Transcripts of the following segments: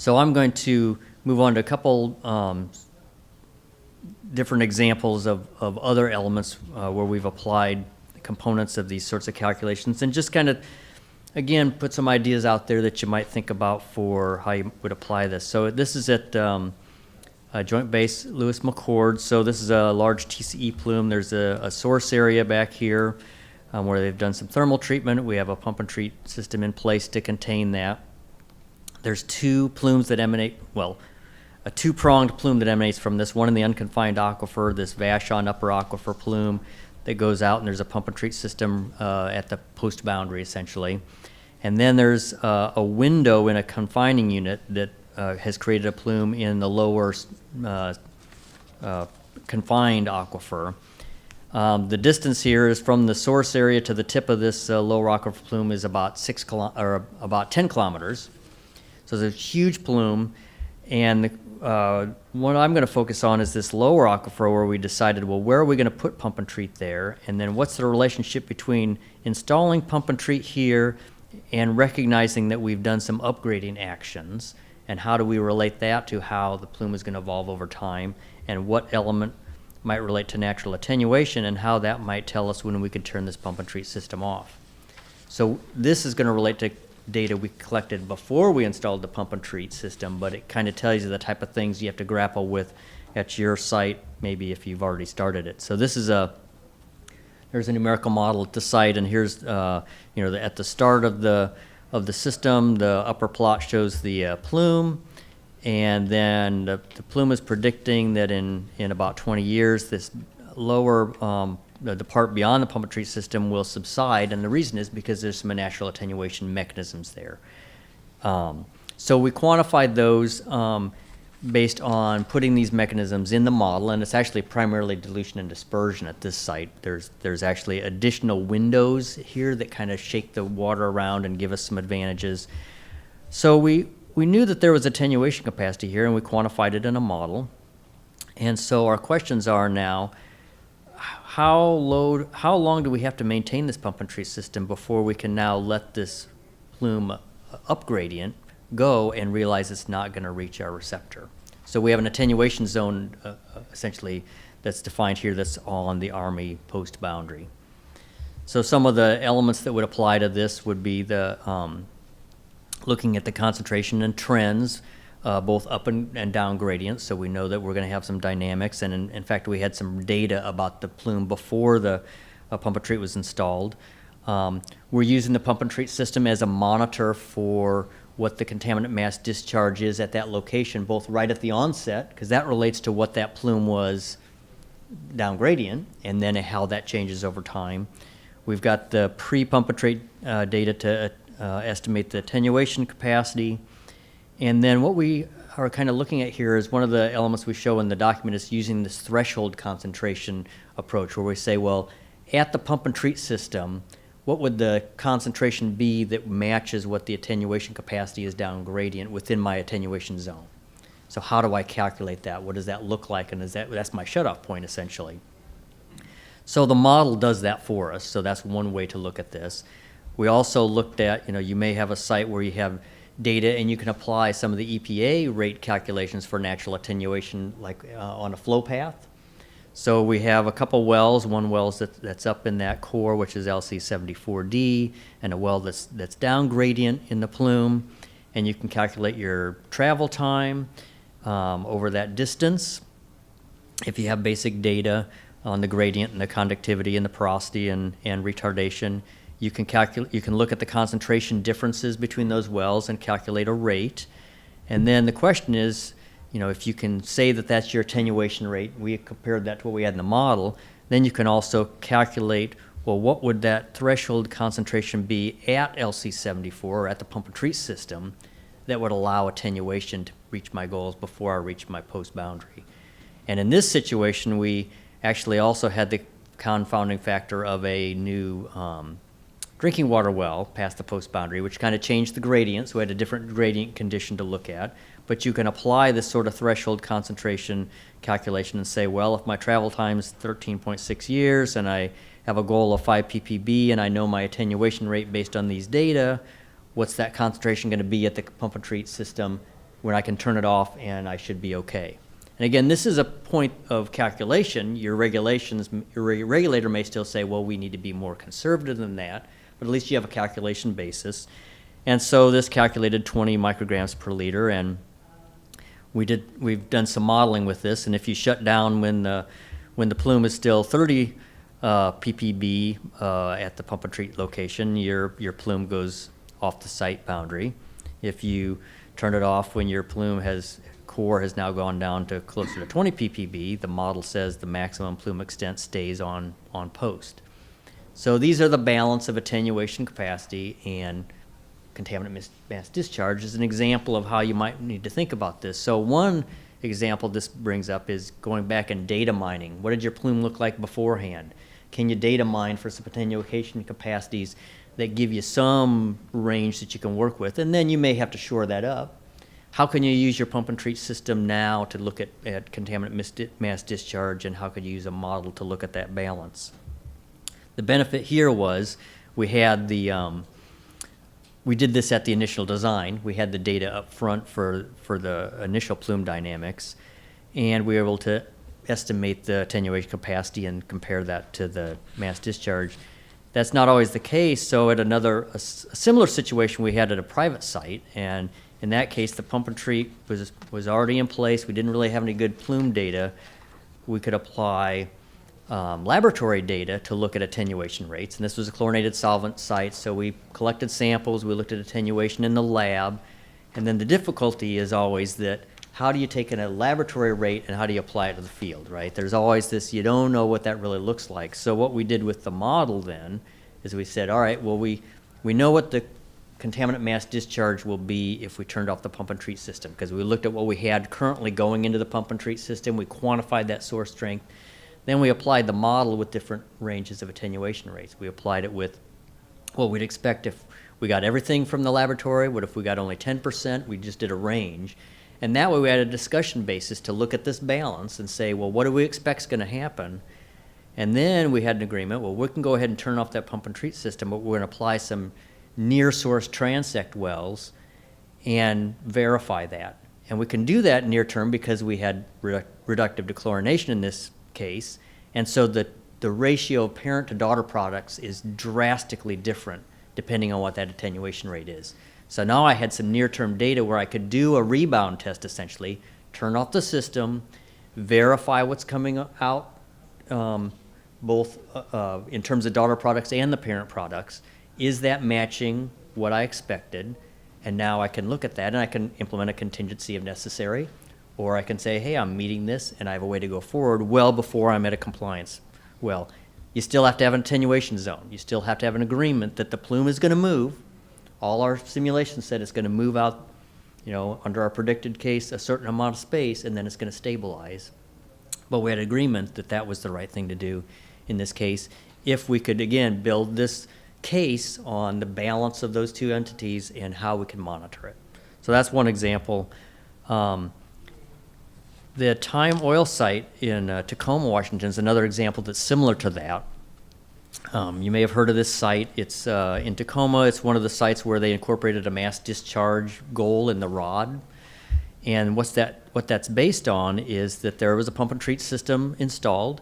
So I'm going to move on to a couple different examples of other elements where we've applied components of these sorts of calculations, and just kind of, again, put some ideas out there that you might think about for how you would apply this. So this is at Joint Base Lewis McChord. So this is a large TCE plume. There's a source area back here where they've done some thermal treatment. We have a pump and treat system in place to contain that. There's two plumes that emanate, well, a two-pronged plume that emanates from this, one in the unconfined aquifer, this Vashon upper aquifer plume that goes out, and there's a pump and treat system at the post boundary, essentially. And then there's a window in a confining unit that has created a plume in the lower confined aquifer. The distance here is from the source area to the tip of this lower aquifer plume is about 10 kilometers. So it's a huge plume, and what I'm going to focus on is this lower aquifer where we decided, well, where are we going to put pump and treat there, and then what's the relationship between installing pump and treat here and recognizing that we've done some upgrading actions, and how do we relate that to how the plume is going to evolve over time, and what element might relate to natural attenuation, and how that might tell us when we can turn this pump and treat system off. So this is going to relate to data we collected before we installed the pump and treat system, but it kind of tells you the type of things you have to grapple with at your site, maybe if you've already started it. So this is there's a numerical model at the site, and here's at the start of the system, the upper plot shows the plume, and then the plume is predicting that in about 20 years this lower the part beyond the pump and treat system will subside, and the reason is because there's some natural attenuation mechanisms there. So we quantified those based on putting these mechanisms in the model, and it's actually primarily dilution and dispersion at this site. There's actually additional windows here that kind of shake the water around and give us some advantages. So we knew that there was attenuation capacity here, and we quantified it in a model. And so our questions are now, how long do we have to maintain this pump and treat system before we can now let this plume up gradient go and realize it's not going to reach our receptor? So we have an attenuation zone essentially that's defined here that's on the Army post boundary. So some of the elements that would apply to this would be the looking at the concentration and trends, both up and down gradients, so we know that we're going to have some dynamics, and in fact we had some data about the plume before the pump and treat was installed. We're using the pump and treat system as a monitor for what the contaminant mass discharge is at that location, both right at the onset, because that relates to what that plume was down gradient, and then how that changes over time. We've got the pre-pump and treat data to estimate the attenuation capacity. And then what we are kind of looking at here is one of the elements we show in the document is using this threshold concentration approach, where we say, well, at the pump and treat system, what would the concentration be that matches what the attenuation capacity is down gradient within my attenuation zone? So how do I calculate that? What does that look like? And that's my shutoff point, essentially. So the model does that for us. So that's one way to look at this. We also looked at, you may have a site where you have data and you can apply some of the EPA rate calculations for natural attenuation, like on a flow path. So we have a couple wells, one well that's up in that core, which is LC74D, and a well that's down gradient in the plume, and you can calculate your travel time over that distance. If you have basic data on the gradient and the conductivity and the porosity and retardation, you can look at the concentration differences between those wells and calculate a rate. And then the question is, if you can say that that's your attenuation rate, we compared that to what we had in the model, then you can also calculate, well, what would that threshold concentration be at LC74 or at the pump and treat system that would allow attenuation to reach my goals before I reach my post boundary. And in this situation, we actually also had the confounding factor of a new drinking water well past the post boundary, which kind of changed the gradient, so we had a different gradient condition to look at. But you can apply this sort of threshold concentration calculation and say, well, if my travel time is 13.6 years and I have a goal of 5 ppb and I know my attenuation rate based on these data, what's that concentration going to be at the pump and treat system when I can turn it off and I should be okay. And again, this is a point of calculation. Your regulator may still say, well, we need to be more conservative than that, but at least you have a calculation basis. And so this calculated 20 micrograms per liter, and we've done some modeling with this, and if you shut down when the plume is still 30 ppb at the pump and treat location, your plume goes off the site boundary. If you turn it off when your plume core has now gone down to closer to 20 ppb, the model says the maximum plume extent stays on post. So these are the balance of attenuation capacity and contaminant mass discharge is an example of how you might need to think about this. So one example this brings up is going back and data mining. What did your plume look like beforehand? Can you data mine for some attenuation capacities that give you some range that you can work with? And then you may have to shore that up. How can you use your pump and treat system now to look at contaminant mass discharge, and how could you use a model to look at that balance? The benefit here was we had we did this at the initial design. We had the data up front for the initial plume dynamics, and we were able to estimate the attenuation capacity and compare that to the mass discharge. That's not always the case. So at a similar situation we had at a private site, and in that case the pump and treat was already in place. We didn't really have any good plume data. We could apply laboratory data to look at attenuation rates, and this was a chlorinated solvent site, so we collected samples, we looked at attenuation in the lab, and then the difficulty is always that how do you take a laboratory rate and how do you apply it to the field, right? There's always this, you don't know what that really looks like. So what we did with the model then is we said, all right, well, we know what the contaminant mass discharge will be if we turned off the pump and treat system, because we looked at what we had currently going into the pump and treat system, we quantified that source strength. Then we applied the model with different ranges of attenuation rates. We applied it with what we'd expect if we got everything from the laboratory. What if we got only 10%? We just did a range. And that way we had a discussion basis to look at this balance and say, well, what do we expect is going to happen? And then we had an agreement, well, we can go ahead and turn off that pump and treat system, but we're going to apply some near source transect wells and verify that. And we can do that near term because we had reductive dechlorination in this case, and so the ratio of parent to daughter products is drastically different depending on what that attenuation rate is. So now I had some near-term data where I could do a rebound test, essentially, turn off the system, verify what's coming out, both in terms of daughter products and the parent products. Is that matching what I expected? And now I can look at that and I can implement a contingency if necessary. Or I can say, hey, I'm meeting this and I have a way to go forward well before I'm at a compliance. Well, you still have to have an attenuation zone. You still have to have an agreement that the plume is going to move. All our simulations said it's going to move out, under our predicted case, a certain amount of space, and then it's going to stabilize. But we had agreement that that was the right thing to do in this case if we could, again, build this case on the balance of those two entities and how we can monitor it. So that's one example. The Time Oil site in Tacoma, Washington is another example that's similar to that. You may have heard of this site. It's in Tacoma. It's one of the sites where they incorporated a mass discharge goal in the rod. And what that's based on is that there was a pump and treat system installed.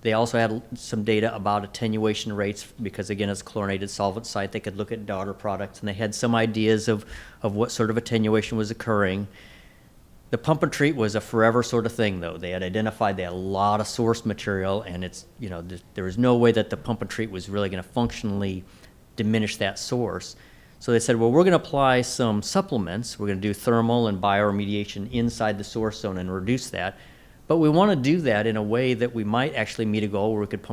They also had some data about attenuation rates because, again, it's a chlorinated solvent site. They could look at daughter products, and they had some ideas of what sort of attenuation was occurring. The pump and treat was a forever sort of thing, though. They had identified they had a lot of source material, and there was no way that the pump and treat was really going to functionally diminish that source. So they said, well, we're going to apply some supplements. We're going to do thermal and bioremediation inside the source zone and reduce that. But we want to do that in a way that we might actually meet a goal where we could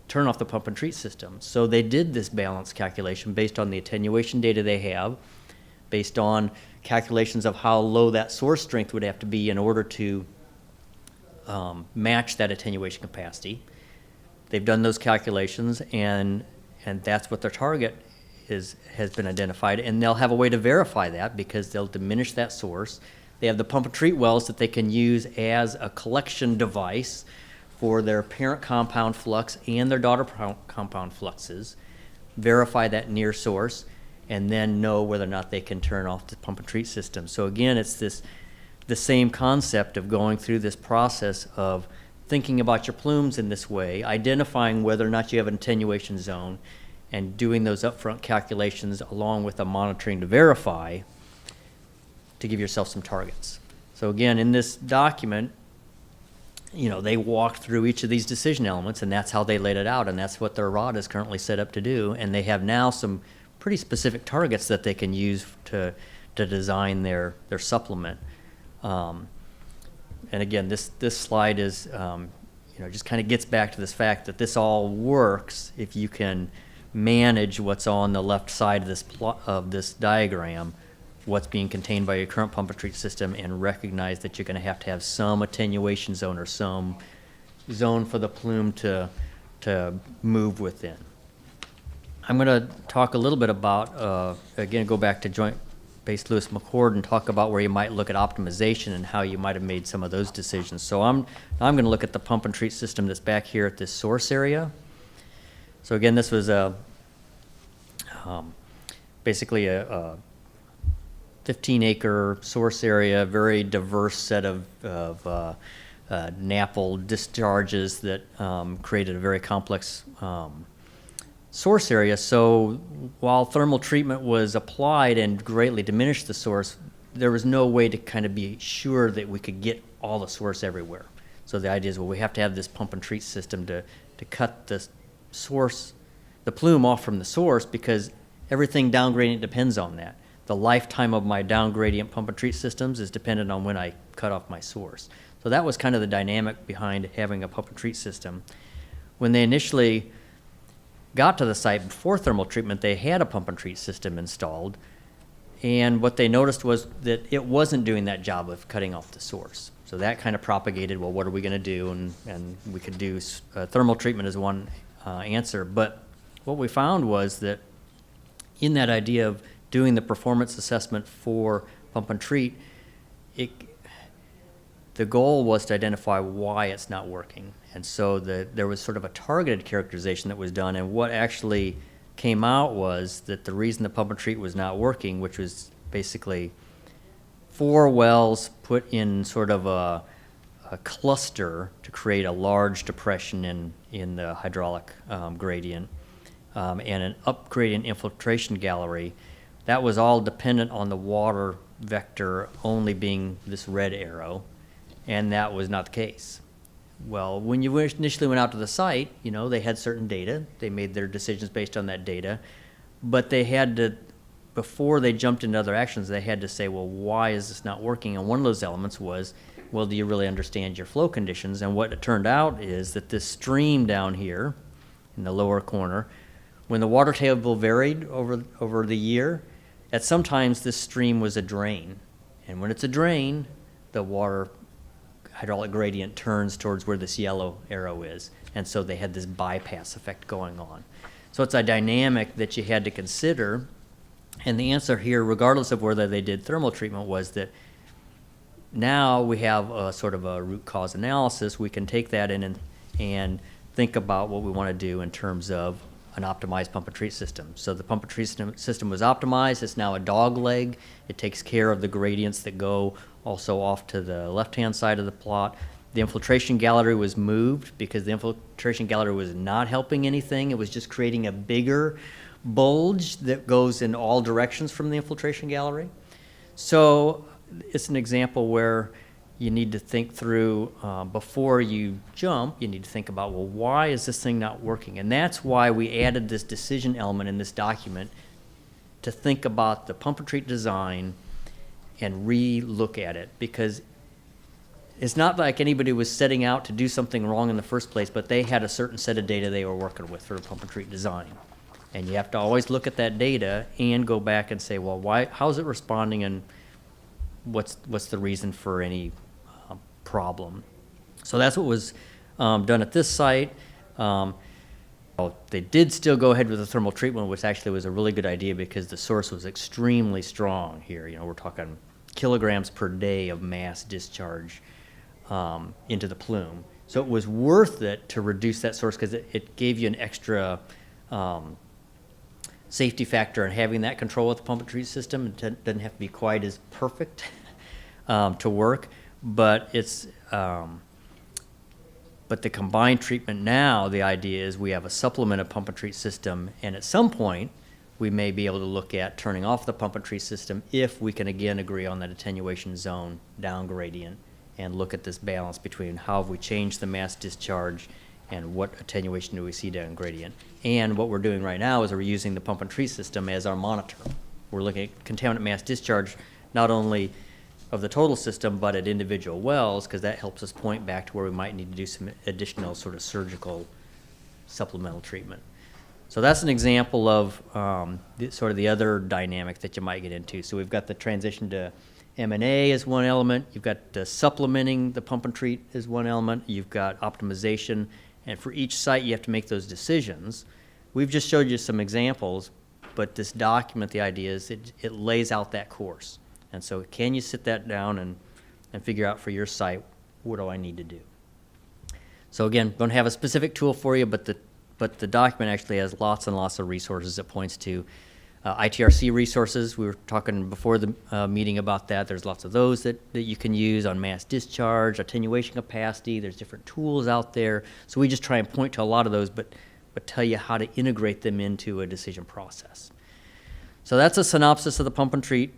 turn off the pump and treat system. So they did this balance calculation based on the attenuation data they have, based on calculations of how low that source strength would have to be in order to match that attenuation capacity. They've done those calculations, and that's what their target has been identified, and they'll have a way to verify that because they'll diminish that source. They have the pump and treat wells that they can use as a collection device for their parent compound flux and their daughter compound fluxes, verify that near source, and then know whether or not they can turn off the pump and treat system. So again, it's this, the same concept of going through this process of thinking about your plumes in this way, identifying whether or not you have an attenuation zone, and doing those upfront calculations along with the monitoring to verify to give yourself some targets. So again, in this document, they walked through each of these decision elements, and that's how they laid it out, and that's what their ROD is currently set up to do. And they have now some pretty specific targets that they can use to design their supplement. And again, this slide is, just kind of gets back to this fact that this all works if you can manage what's on the left side of this diagram, what's being contained by your current pump and treat system, and recognize that you're going to have some attenuation zone or some zone for the plume to move within. I'm going to talk a little bit about, again, go back to joint-based Lewis-McChord and talk about where you might look at optimization and how you might have made some of those decisions. So I'm going to look at the pump and treat system that's back here at this source area. So again, this was basically a 15-acre source area, very diverse set of NAPL discharges that created a very complex source area. So while thermal treatment was applied and greatly diminished the source, there was no way to kind of be sure that we could get all the source everywhere. So the idea is, well, we have to have this pump and treat system to cut the plume off from the source, because everything down gradient depends on that. The lifetime of my down gradient pump and treat systems is dependent on when I cut off my source. So that was kind of the dynamic behind having a pump and treat system. When they initially got to the site before thermal treatment, they had a pump and treat system installed, and what they noticed was that it wasn't doing that job of cutting off the source. So that kind of propagated, well, what are we going to do? And we could do thermal treatment as one answer. But what we found was that in that idea of doing the performance assessment for pump and treat, the goal was to identify why it's not working. And so there was sort of a targeted characterization that was done, and what actually came out was that the reason the pump and treat was not working, which was basically 4 wells put in sort of a cluster to create a large depression in the hydraulic gradient, and an up gradient infiltration gallery. That was all dependent on the water vector only being this red arrow, and that was not the case. Well, when you initially went out to the site, they had certain data. They made their decisions based on that data, but they had to, before they jumped into other actions, they had to say, well, why is this not working? And one of those elements was, well, do you really understand your flow conditions? And what it turned out is that this stream down here in the lower corner, when the water table varied over the year, at sometimes this stream was a drain. And when it's a drain, the water hydraulic gradient turns towards where this yellow arrow is. And so they had this bypass effect going on. So it's a dynamic that you had to consider. And the answer here, regardless of whether they did thermal treatment, was that now we have a sort of a root cause analysis. We can take that in and think about what we want to do in terms of an optimized pump and treat system. So the pump and treat system was optimized. It's now a dog leg. It takes care of the gradients that go also off to the left-hand side of the plot. The infiltration gallery was moved because the infiltration gallery was not helping anything. It was just creating a bigger bulge that goes in all directions from the infiltration gallery. So it's an example where you need to think through, before you jump, you need to think about, well, why is this thing not working? And that's why we added this decision element in this document to think about the pump and treat design and re-look at it, because it's not like anybody was setting out to do something wrong in the first place, but they had a certain set of data they were working with for a pump and treat design. And you have to always look at that data and go back and say, well, how's it responding, and what's the reason for any problem? So that's what was done at this site. They did still go ahead with the thermal treatment, which actually was a really good idea because the source was extremely strong here. We're talking kilograms per day of mass discharge into the plume. So it was worth it to reduce that source because it gave you an extra safety factor in having that control with the pump and treat system. It doesn't have to be quite as perfect. to work, but it's but the combined treatment now, the idea is we have a supplemented pump and treat system, and at some point, we may be able to look at turning off the pump and treat system if we can again agree on that attenuation zone down gradient and look at this balance between how have we changed the mass discharge and what attenuation do we see down gradient. And what we're doing right now is we're using the pump and treat system as our monitor. We're looking at contaminant mass discharge not only of the total system, but at individual wells, because that helps us point back to where we might need to do some additional sort of surgical supplemental treatment. So that's an example of sort of the other dynamic that you might get into. So we've got the transition to M&A as one element. You've got the supplementing the pump and treat as one element. You've got optimization. And for each site, you have to make those decisions. We've just showed you some examples, but this document, the idea is it lays out that course. And so can you sit that down and figure out for your site, what do I need to do? So again, don't have a specific tool for you, but the document actually has lots and lots of resources. It points to ITRC resources. We were talking before the meeting about that. There's lots of those that you can use on mass discharge, attenuation capacity. There's different tools out there. So we just try and point to a lot of those, but tell you how to integrate them into a decision process. So that's a synopsis of the pump and treat.